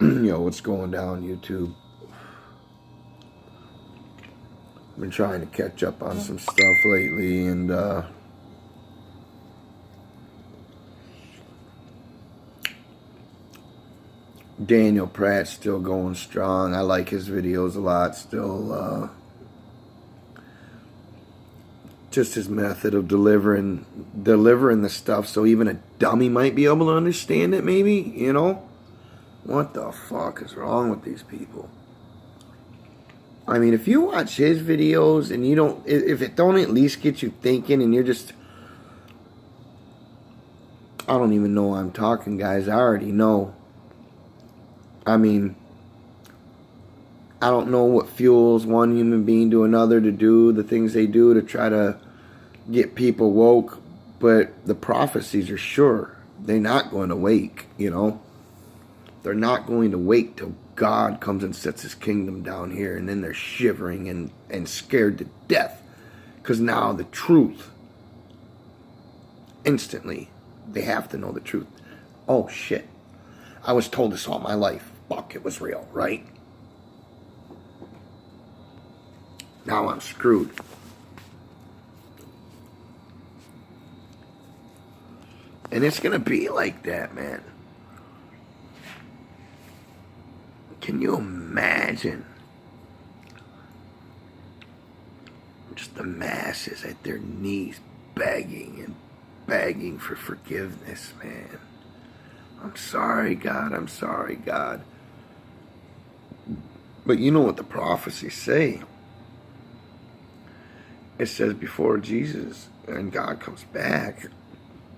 Yo, what's going down, YouTube? I've been trying to catch up on some stuff lately, and Daniel Pratt's still going strong. I like his videos a lot still. Just his method of delivering the stuff so even a dummy might be able to understand it, maybe, you know? What the fuck is wrong with these people? I mean, if you watch his videos and you don't, if it don't at least get you thinking and you're just, I don't even know why I'm talking, guys. I already know. I mean, I don't know what fuels one human being to another to do the things they do to try to get people woke, but the prophecies are sure. They're not going to wake, you know? They're not going to wait till God comes and sets his kingdom down here, and then they're shivering and scared to death. Because now the truth, instantly, they have to know the truth. Oh, shit. I was told this all my life. Fuck, it was real, right? Now I'm screwed. And it's going to be like that, man. Can you imagine just the masses at their knees begging and begging for forgiveness, man? I'm sorry, God. I'm sorry, God. But you know what the prophecies say. It says before Jesus and God comes back.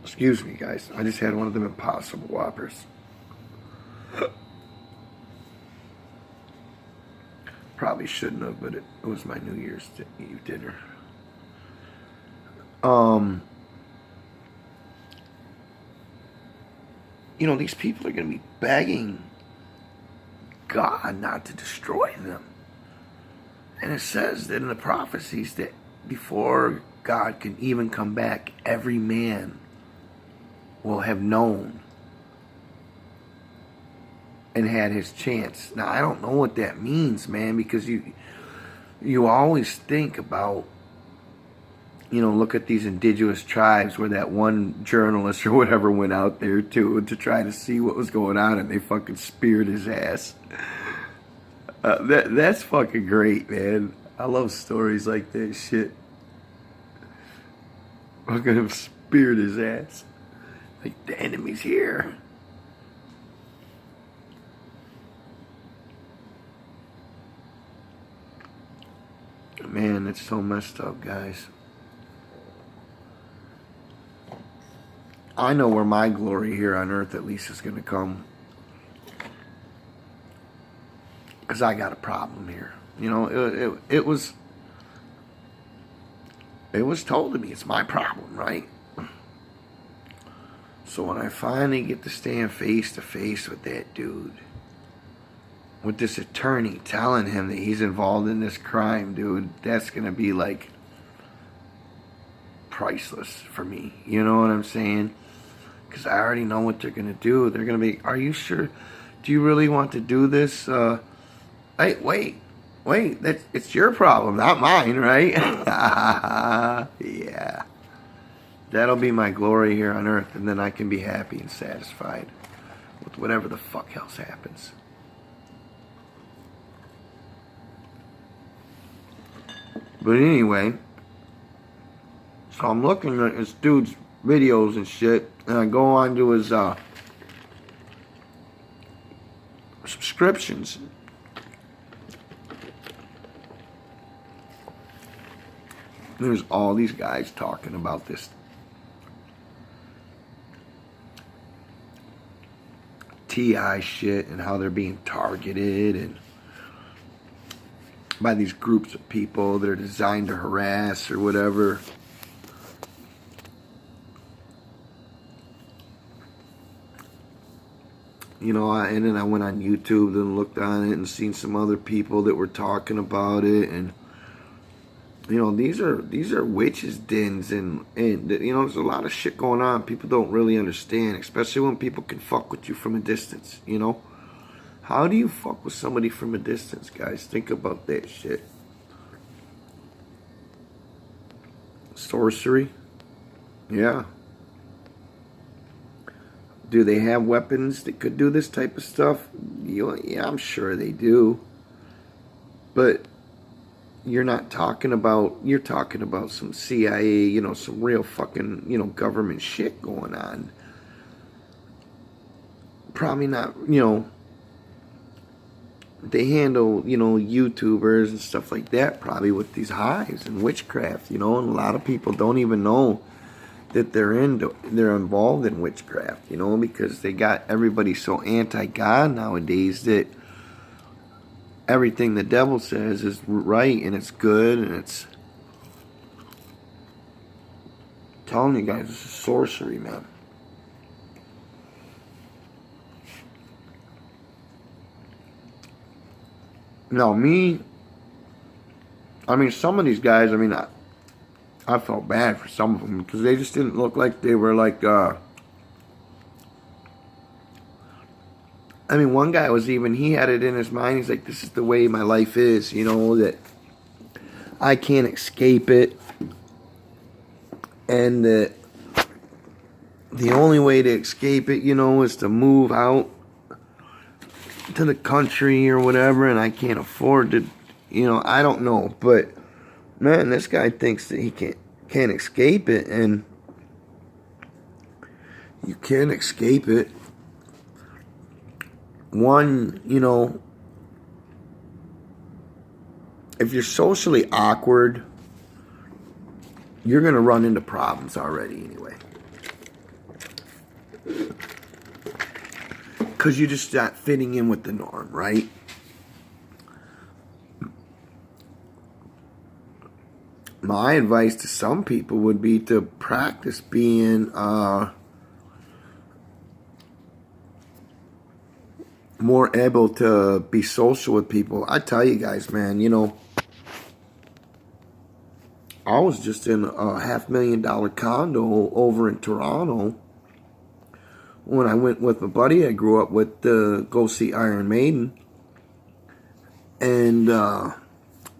Excuse me, guys. I just had one of them Impossible Whoppers. Probably shouldn't have, but it was my New Year's Eve dinner. You know, these people are going to be begging God not to destroy them. And it says that in the prophecies that before God can even come back, every man will have known and had his chance. Now, I don't know what that means, man, because you always think about, you know, look at these indigenous tribes where that one journalist or whatever went out there to try to see what was going on, and they fucking speared his ass. That's fucking great, man. I love stories like that shit. Fucking him speared his ass. Like, the enemy's here. Man, it's so messed up, guys. I know where my glory here on earth at least is going to come. Because I got a problem here. You know, it was told to me it's my problem, right? So when I finally get to stand face to face with that dude, with this attorney telling him that he's involved in this crime, dude, that's going to be like priceless for me. You know what I'm saying? Because I already know what they're going to do. They're going to be, are you sure? Do you really want to do this? Hey, wait, it's your problem, not mine, right? Yeah. That'll be my glory here on earth, and then I can be happy and satisfied with whatever the fuck else happens. But anyway, so I'm looking at this dude's videos and shit, and I go on to his subscriptions. There's all these guys talking about this TI shit and how they're being targeted and by these groups of people that are designed to harass or whatever. You know, and then I went on YouTube and looked on it and seen some other people that were talking about it, and you know, these are witches' dens, and you know, there's a lot of shit going on people don't really understand, especially when people can fuck with you from a distance, you know. How do you fuck with somebody from a distance, guys? Think about that shit. Sorcery? Yeah. Do they have weapons that could do this type of stuff? Yeah, I'm sure they do. But you're talking about some CIA, some real fucking, government shit going on. Probably not, they handle, YouTubers and stuff like that probably with these hives and witchcraft, and a lot of people don't even know that they're involved in witchcraft, because they got everybody so anti-God nowadays that everything the devil says is right and it's good and it's... I'm telling you guys, this is sorcery, man. Now, some of these guys, I felt bad for some of them because they just didn't look like they were like, one guy he had it in his mind. He's like, this is the way my life is, that I can't escape it. And that the only way to escape it, is to move out to the country or whatever. And I can't afford to, I don't know. But, man, this guy thinks that he can't escape it. And you can't escape it. One, if you're socially awkward, you're going to run into problems already anyway. Because you're just not fitting in with the norm, right? My advice to some people would be to practice being more able to be social with people. I tell you guys, man, I was just in a $500,000 condo over in Toronto when I went with my buddy I grew up with to go see Iron Maiden. And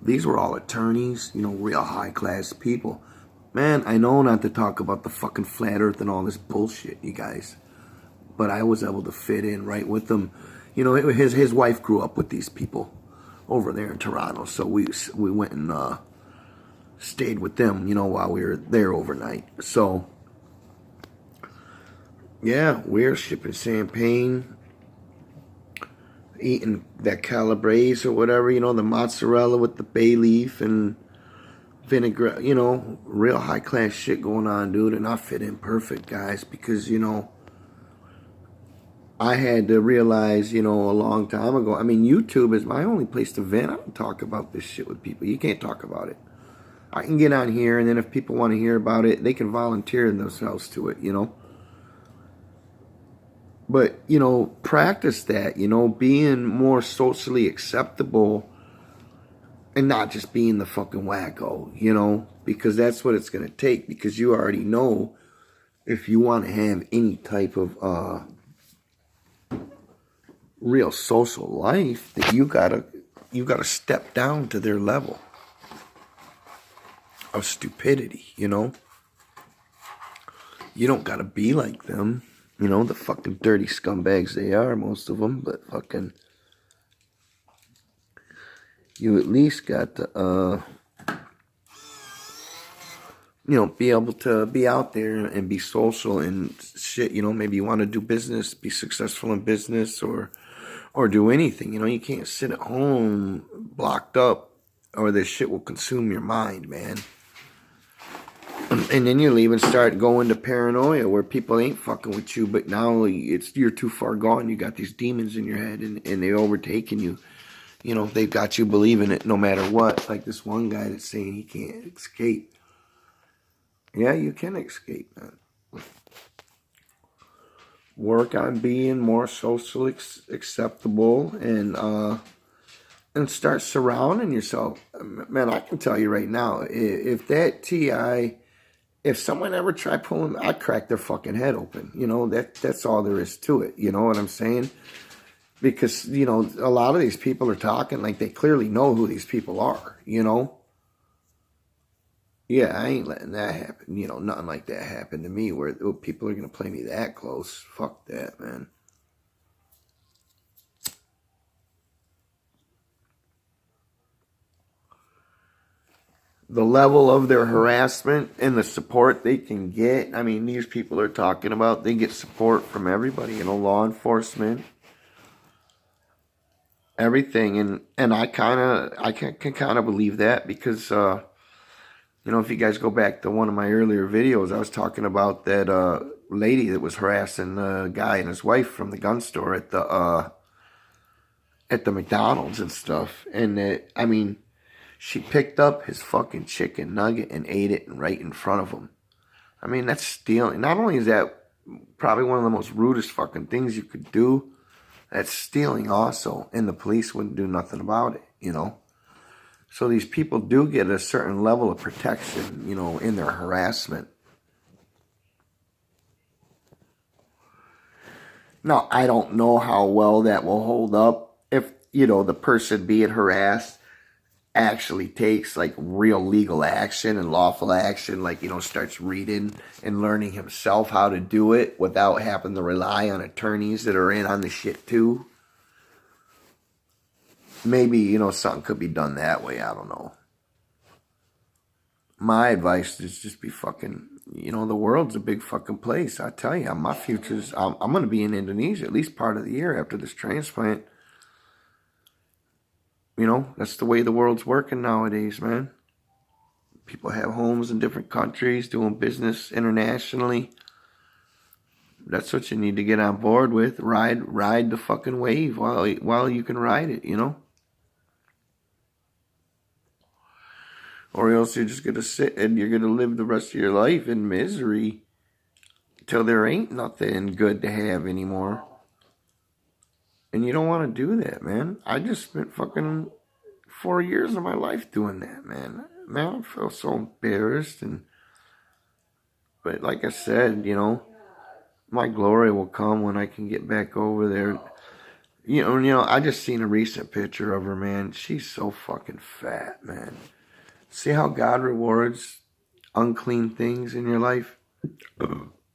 these were all attorneys, real high-class people. Man, I know not to talk about the fucking flat earth and all this bullshit, you guys. But I was able to fit in right with them. His wife grew up with these people over there in Toronto. So we went and stayed with them, while we were there overnight. So, yeah, we're shipping champagne, eating that calabrese or whatever, the mozzarella with the bay leaf and vinegar, real high-class shit going on, dude. And I fit in perfect, guys, because, I had to realize, a long time ago, YouTube is my only place to vent. I don't talk about this shit with people. You can't talk about it. I can get on here, and then if people want to hear about it, they can volunteer themselves to it, But, practice that, being more socially acceptable and not just being the fucking wacko, because that's what it's going to take, because you already know if you want to have any type of real social life, that you gotta step down to their level of stupidity, You don't gotta be like them, the fucking dirty scumbags they are, most of them, but fucking, you at least got to, be able to be out there and be social and shit, maybe you want to do business, be successful in business or do anything, you can't sit at home blocked up or this shit will consume your mind, man. And then you leave and start going to paranoia where people ain't fucking with you, but now you're too far gone. You got these demons in your head and they're overtaking you. They've got you believing it no matter what. Like this one guy that's saying he can't escape. Yeah, you can escape, man. Work on being more socially acceptable and start surrounding yourself. Man, I can tell you right now, if that TI, if someone ever tried pulling, I'd crack their fucking head open. That's all there is to it. You know what I'm saying? Because, you know, a lot of these people are talking like they clearly know who these people are, you know? Yeah, I ain't letting that happen. You know, nothing like that happened to me where people are going to play me that close. Fuck that, man. The level of their harassment and the support they can get. I mean, these people are talking about they get support from everybody, you know, law enforcement, everything. And I can kind of believe that because, you know, if you guys go back to one of my earlier videos, I was talking about that lady that was harassing the guy and his wife from the gun store at the McDonald's and stuff. And I mean, she picked up his fucking chicken nugget and ate it right in front of him. I mean, that's stealing. Not only is that probably one of the most rudest fucking things you could do, that's stealing also. And the police wouldn't do nothing about it, you know. So these people do get a certain level of protection, you know, in their harassment. Now, I don't know how well that will hold up if, you know, the person being harassed actually takes like real legal action and lawful action, like, you know, starts reading and learning himself how to do it without having to rely on attorneys that are in on the shit too. Maybe, you know, something could be done that way. I don't know. My advice is just be fucking, you know, the world's a big fucking place. I tell you, my future's, I'm going to be in Indonesia at least part of the year after this transplant. You know, that's the way the world's working nowadays, man. People have homes in different countries, doing business internationally. That's what you need to get on board with. Ride the fucking wave while you can ride it, you know? Or else you're just going to sit and you're going to live the rest of your life in misery till there ain't nothing good to have anymore. And you don't want to do that, man. I just spent fucking 4 years of my life doing that, man. Man, I feel so embarrassed. But like I said, you know, my glory will come when I can get back over there. You know, I just seen a recent picture of her, man. She's so fucking fat, man. See how God rewards unclean things in your life?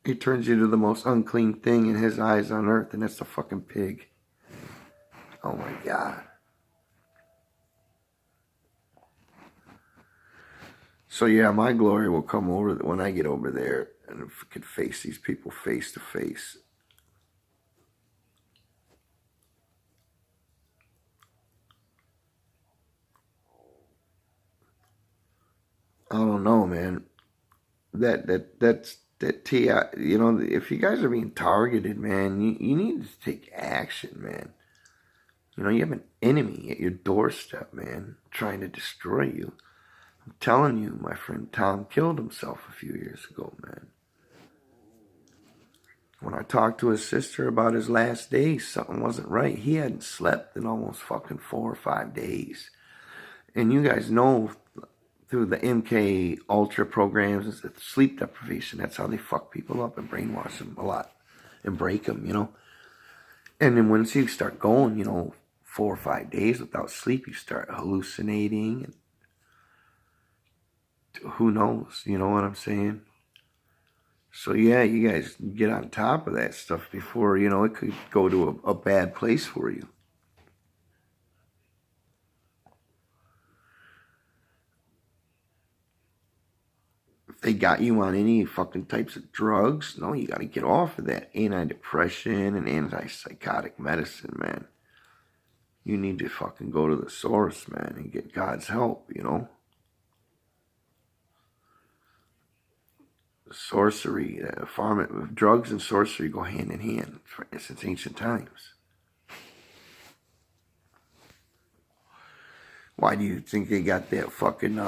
He turns you to the most unclean thing in his eyes on earth, and that's the fucking pig. Oh my God. So yeah, my glory will come over when I get over there and if I could face these people face to face. I don't know, man. That's T.I., you know, if you guys are being targeted, man, you need to take action, man. You know, you have an enemy at your doorstep, man, trying to destroy you. I'm telling you, my friend Tom killed himself a few years ago, man. When I talked to his sister about his last days, something wasn't right. He hadn't slept in almost fucking 4 or 5 days. And you guys know through the MK Ultra programs, it's sleep deprivation. That's how they fuck people up and brainwash them a lot and break them, you know. And then once you start going, you know, 4 or 5 days without sleep, you start hallucinating. And who knows, you know what I'm saying? So yeah, you guys get on top of that stuff before, you know, it could go to a bad place for you. If they got you on any fucking types of drugs, no, you got to get off of that antidepressant and antipsychotic medicine, man. You need to fucking go to the source, man, and get God's help, you know. Sorcery, drugs and sorcery go hand in hand since ancient times. Why do you think they got that fucking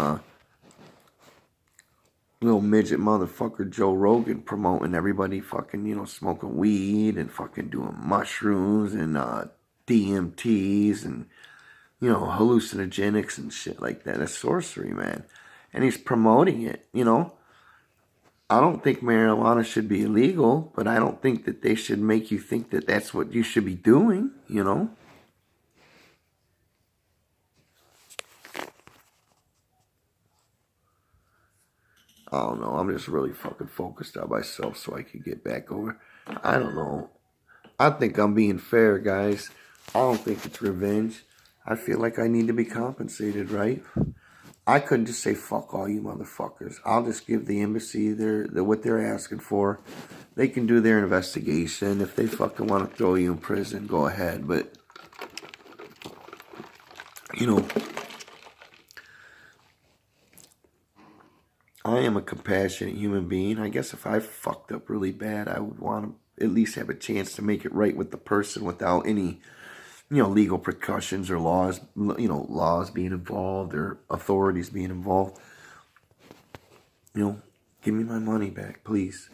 little midget motherfucker Joe Rogan promoting everybody fucking, you know, smoking weed and fucking doing mushrooms and DMTs and, you know, hallucinogenics and shit like that? That's sorcery, man. And he's promoting it, you know. I don't think marijuana should be illegal, but I don't think that they should make you think that that's what you should be doing, you know? I don't know. I'm just really fucking focused on myself so I can get back over. I don't know. I think I'm being fair, guys. I don't think it's revenge. I feel like I need to be compensated, right? I couldn't just say, fuck all you motherfuckers. I'll just give the embassy what they're asking for. They can do their investigation. If they fucking want to throw you in prison, go ahead. But, you know, I am a compassionate human being. I guess if I fucked up really bad, I would want to at least have a chance to make it right with the person without any, legal repercussions or laws, laws being involved or authorities being involved. Give me my money back, please.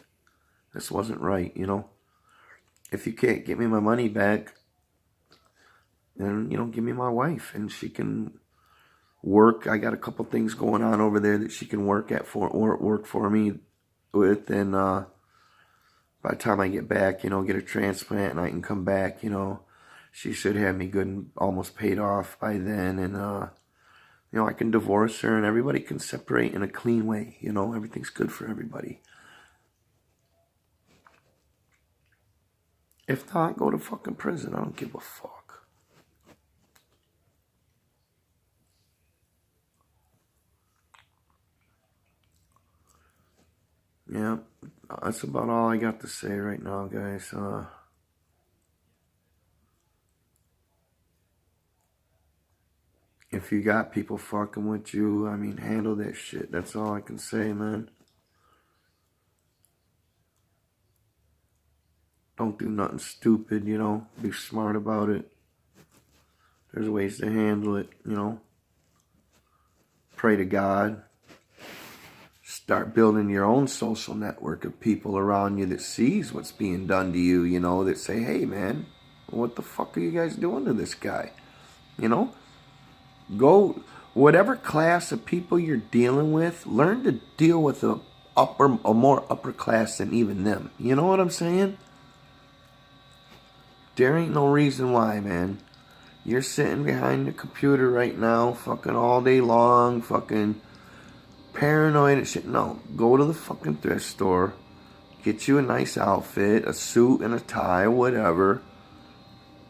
This wasn't right, If you can't get me my money back, then, give me my wife and she can work. I got a couple things going on over there that she can work for me with, and by the time I get back, get a transplant and I can come back, she should have me good and almost paid off by then, and I can divorce her and everybody can separate in a clean way, everything's good for everybody. If not, go to fucking prison. I don't give a fuck. Yeah, that's about all I got to say right now, guys. If you got people fucking with you, handle that shit. That's all I can say, man. Don't do nothing stupid, Be smart about it. There's ways to handle it, Pray to God. Start building your own social network of people around you that sees what's being done to you, that say, hey, man, what the fuck are you guys doing to this guy? Go, whatever class of people you're dealing with, learn to deal with a more upper class than even them. You know what I'm saying? There ain't no reason why, man. You're sitting behind the computer right now, fucking all day long, fucking paranoid and shit. No, go to the fucking thrift store, get you a nice outfit, a suit and a tie, whatever,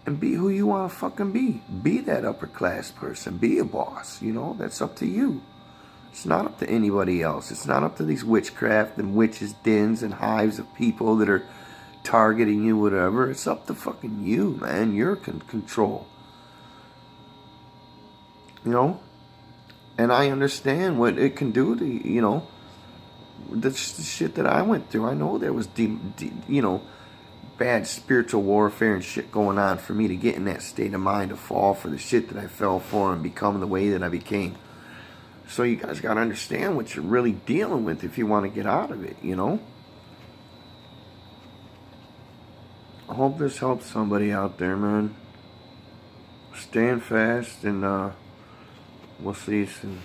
and be who you want to fucking be. Be that upper class person. Be a boss, That's up to you. It's not up to anybody else. It's not up to these witchcraft and witches' dens and hives of people that are targeting you, whatever. It's up to fucking you, man. You're in control. And I understand what it can do to, the shit that I went through. I know there was, bad spiritual warfare and shit going on for me to get in that state of mind to fall for the shit that I fell for and become the way that I became. So you guys got to understand what you're really dealing with if you want to get out of it, I hope this helps somebody out there, man. Stand fast, and we'll see you soon.